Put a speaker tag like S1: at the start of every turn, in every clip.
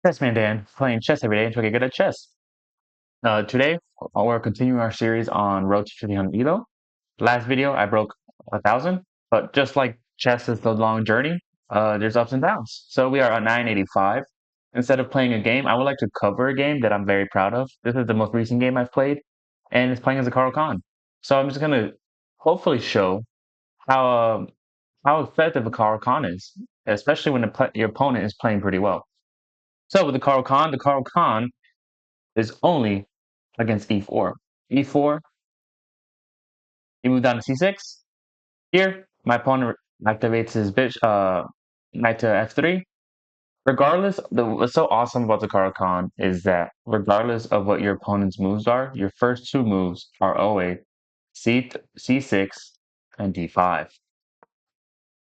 S1: CHESSMAN Dan, playing chess every day until I get good at chess. Today, we're continuing our series on Road to 1500 ELO. Last video, I broke 1,000, but just like chess is the long journey, there's ups and downs. So we are at 985. Instead of playing a game, I would like to cover a game that I'm very proud of. This is the most recent game I've played, and it's playing as a CARO-KANN. So I'm just going to hopefully show how uh, how effective a CARO-KANN is, especially when your opponent is playing pretty well. So with the CARO-KANN is only against e4. e4, he moved down to c6. Here, my opponent activates his knight to f3. Regardless, what's so awesome about the CARO-KANN is that regardless of what your opponent's moves are, your first two moves are always c6 and d5.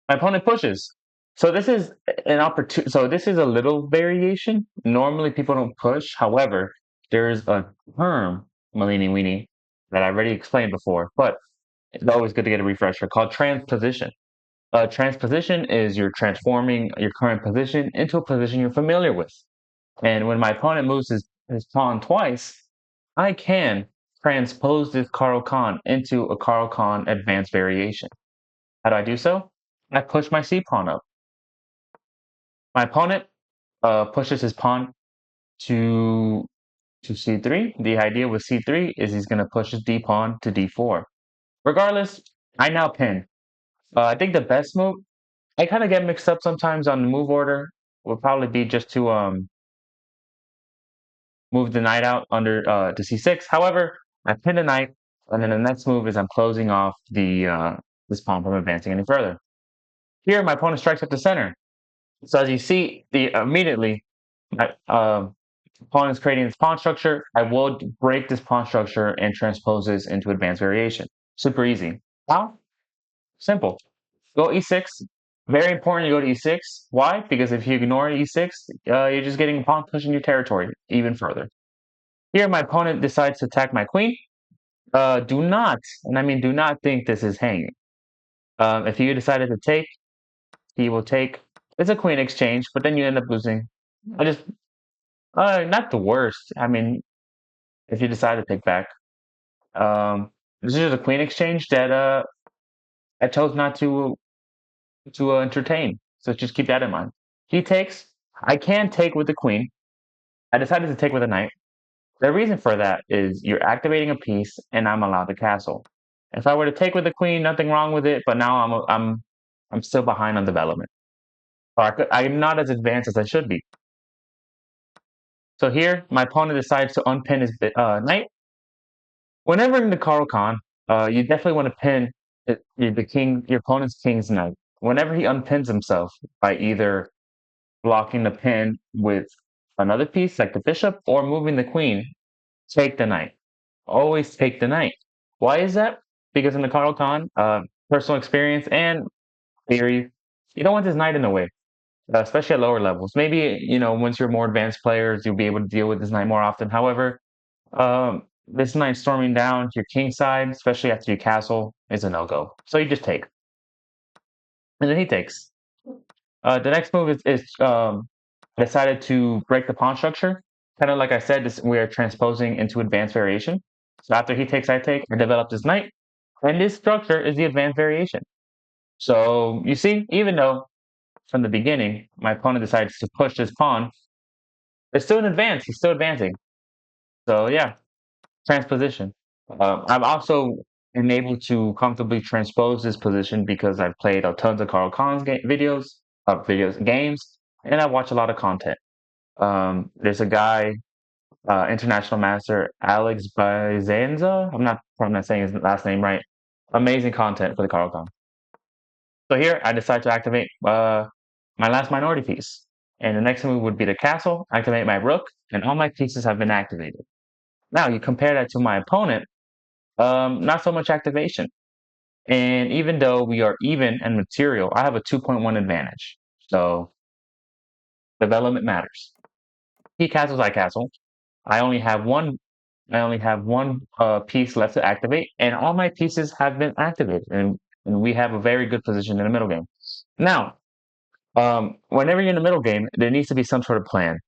S1: My opponent pushes. So this is an opportunity. So this is a little variation. Normally people don't push. However, there's a term, Malini Weenie, that I already explained before, but it's always good to get a refresher, called transposition. Transposition is you're transforming your current position into a position you're familiar with. And when my opponent moves his pawn twice, I can transpose this CARO-KANN into a CARO-KANN advanced variation. How do I do so? I push my c pawn up. My opponent pushes his pawn to c3. The idea with c3 is he's going to push his d pawn to d4. Regardless, I now pin. I think the best move, I kind of get mixed up sometimes on the move order, would probably be just to move the knight out under to c6. However, I pin the knight, and then the next move is I'm closing off this pawn from advancing any further. Here, my opponent strikes at the center. So as you see, immediately my opponent's creating this pawn structure. I will break this pawn structure and transpose this into advanced variation. Super easy. How? Simple. Go e6. Very important to go to e6. Why? Because if you ignore e6, you're just getting a pawn pushing your territory even further. Here, my opponent decides to attack my queen. Do not, and I mean do not think this is hanging. If you decided to take, he will take. It's a queen exchange, but then you end up losing. I just, not the worst. I mean, if you decide to take back. This is a queen exchange that I chose not to entertain. So just keep that in mind. He takes. I can take with the queen. I decided to take with a knight. The reason for that is you're activating a piece, and I'm allowed the castle. If I were to take with the queen, nothing wrong with it. But now I'm still behind on development. Or I'm not as advanced as I should be. So here, my opponent decides to unpin his knight. Whenever in the CARO-KANN, you definitely want to pin your opponent's king's knight. Whenever he unpins himself by either blocking the pin with another piece like the bishop or moving the queen, take the knight. Always take the knight. Why is that? Because in the CARO-KANN, personal experience and theory, you don't want this knight in the way, especially at lower levels. Maybe, once you're more advanced players, you'll be able to deal with this knight more often. However, this knight storming down to your king side, especially after your castle, is a no-go. So you just take. And then he takes. The next move is decided to break the pawn structure. Kind of like I said, we are transposing into advanced variation. So after he takes, I take, I develop this knight. And this structure is the advanced variation. So you see, even though from the beginning, my opponent decides to push this pawn, it's still in advance. He's still advancing. So yeah, transposition. I'm also able to comfortably transpose this position because I've played tons of CARO-KANN's games, and I watch a lot of content. There's a guy, international master Alex Bazenza. I'm not saying his last name right. Amazing content for the CARO-KANN. So here I decide to activate my last minority piece, and the next move would be the castle. Activate my rook, and all my pieces have been activated. Now you compare that to my opponent. Not so much activation. And even though we are even in material, I have a 2.1 advantage. So development matters. He castles, I castle. I only have one. I only have one piece left to activate, and all my pieces have been activated, and we have a very good position in the middle game. Now, whenever you're in the middle game, there needs to be some sort of plan.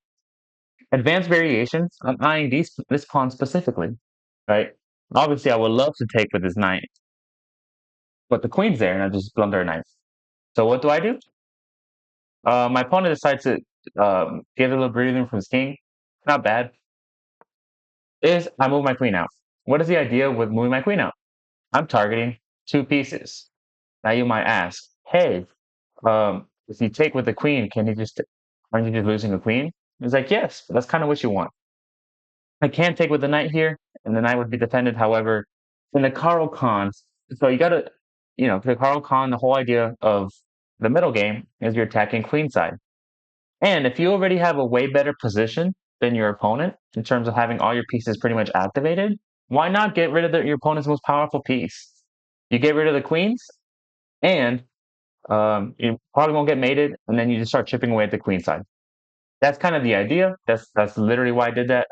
S1: Advanced variations, I'm eyeing this pawn specifically, right? Obviously, I would love to take with this knight, but the queen's there, and I just blunder a knight. So what do? My opponent decides to give a little breathing room from his king. Not bad. Is I move my queen out. What is the idea with moving my queen out? I'm targeting two pieces. Now you might ask, hey, if you take with the queen, aren't you just losing a queen? It's like, yes, but that's kind of what you want. I can take with the knight here, and the knight would be defended. However, in the CARO-KANN, so you gotta, for the CARO-KANN, the whole idea of the middle game is you're attacking queenside. And if you already have a way better position than your opponent in terms of having all your pieces pretty much activated, why not get rid of your opponent's most powerful piece? You get rid of the queens, and you probably won't get mated, and then you just start chipping away at the queen side. That's kind of the idea. That's literally why I did that.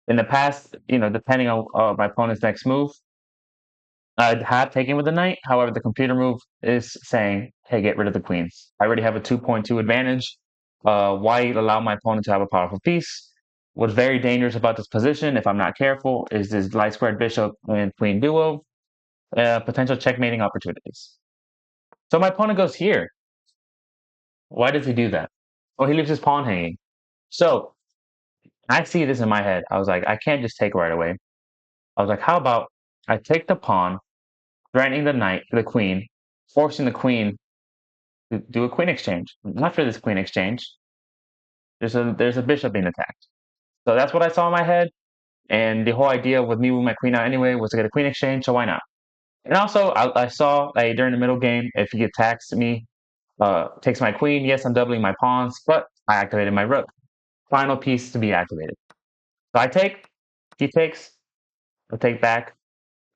S1: In the past, depending on my opponent's next move, I'd have taken with the knight. However, the computer move is saying, "Hey, get rid of the queens." I already have a 2.2 advantage. Why allow my opponent to have a powerful piece? What's very dangerous about this position, if I'm not careful, is this light squared bishop and queen duo, potential checkmating opportunities. So my opponent goes here. Why does he do that? Well, he leaves his pawn hanging. So I see this in my head. I was like, I can't just take right away. I was like, how about I take the pawn, threatening the knight, the queen, forcing the queen to do a queen exchange. After this queen exchange, there's a bishop being attacked. So that's what I saw in my head. And the whole idea with me moving my queen out anyway was to get a queen exchange. So why not? And also, I saw during the middle game, if he attacks me, takes my queen. Yes, I'm doubling my pawns, but I activated my rook. Final piece to be activated. So I take, he takes, I take back.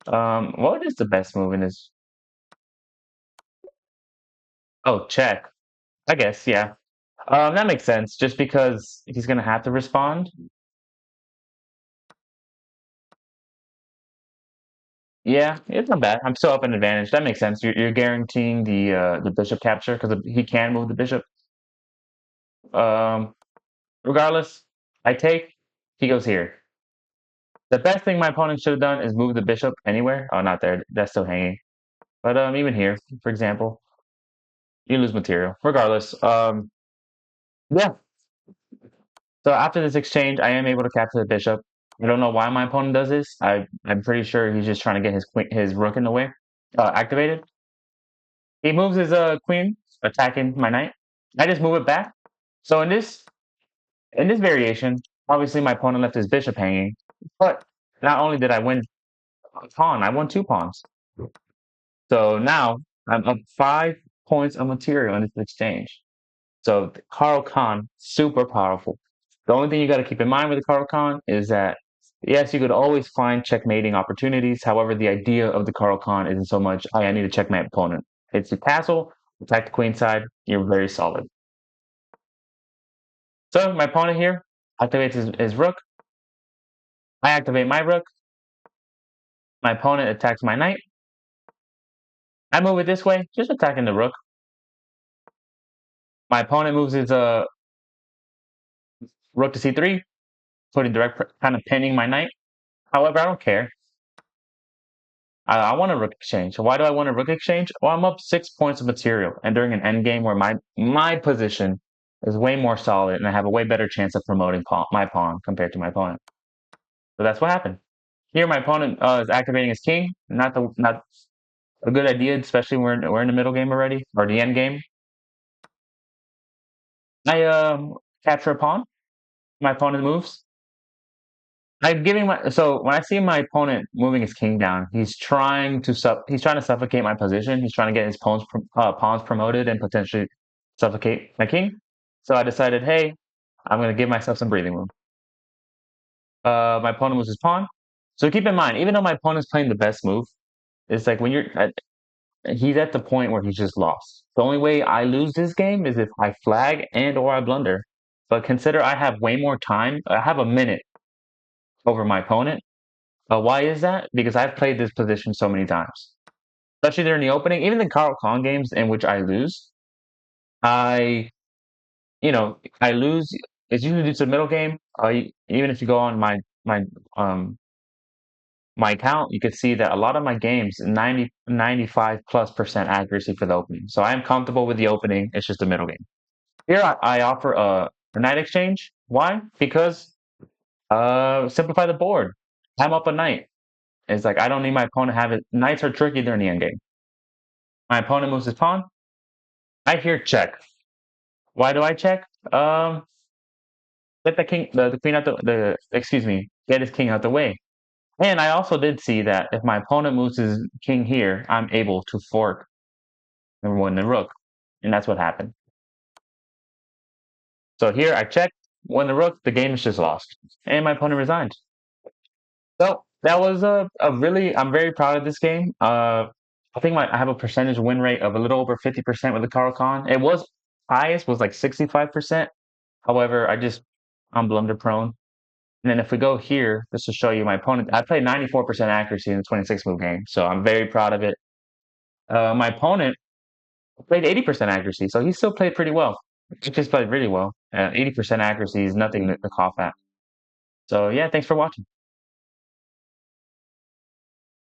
S1: What is the best move in this? Oh, check. I guess, yeah. That makes sense, just because he's gonna have to respond. Yeah, it's not bad. I'm still up an advantage. That makes sense. You're guaranteeing the bishop capture because he can move the bishop. Um, Regardless, I take. He goes here. The best thing my opponent should have done is move the bishop anywhere. Oh, not there. That's still hanging. But even here, for example, you lose material. Regardless, yeah. So after this exchange, I am able to capture the bishop. I don't know why my opponent does this. I'm pretty sure he's just trying to get his rook in the way, activated. He moves his queen, attacking my knight. I just move it back. So in this variation, obviously my opponent left his bishop hanging, but not only did I win a pawn, I won two pawns. So now I'm up 5 points of material in this exchange. So the CARO-KANN, super powerful. The only thing you got to keep in mind with the CARO-KANN is that, yes, you could always find checkmating opportunities. However, the idea of the CARO-KANN isn't so much, I need to check my opponent. It's a castle, attack the queen side, you're very solid. So my opponent here activates his rook. I activate my rook. My opponent attacks my knight. I move it this way, just attacking the rook. My opponent moves his rook to c3, putting direct, kind of pinning my knight. However, I don't care. I want a rook exchange. So why do I want a rook exchange? Well, I'm up 6 points of material, and during an endgame where my position is way more solid, and I have a way better chance of promoting my pawn compared to my opponent. So that's what happened. Here, my opponent is activating his king. Not a good idea, especially when we're in the middle game already, or the end game. I capture a pawn. My opponent moves. I'm giving my so when I see my opponent moving his king down, he's trying to suffocate my position. He's trying to get his pawns promoted and potentially suffocate my king. So I decided, hey, I'm going to give myself some breathing room. My opponent moves his pawn. So keep in mind, even though my opponent's playing the best move, it's like when he's at the point where he's just lost. The only way I lose this game is if I flag and or I blunder. But consider I have way more time. I have a minute over my opponent. Why is that? Because I've played this position so many times, especially during the opening. Even the CARO-KANN games in which I lose, I lose it's usually due to the middle game. Even if you go on um my account, you can see that a lot of my games 95+% accuracy for the opening. So I am comfortable with the opening. It's just the middle game. Here I offer a knight exchange. Why? Because simplify the board. I'm up a knight. It's like I don't need my opponent to have it. Knights are tricky during the endgame. My opponent moves his pawn. I hear check. Why do I check? Get the queen out the excuse me, get his king out the way. And I also did see that if my opponent moves his king here, I'm able to fork and win the rook, and that's what happened. So here I checked, won the rook. The game is just lost, and my opponent resigned. So that was a really. I'm very proud of this game. I think I have a percentage win rate of a little over 50% with the CARO-KANN. It was highest was like 65%. However, I'm blunder prone. And then if we go here, just to show you my opponent, I played 94% accuracy in the 26 move game, so I'm very proud of it. My opponent played 80% accuracy, so he still played pretty well. He just played really well. 80% accuracy is nothing to cough at. So yeah, thanks for watching.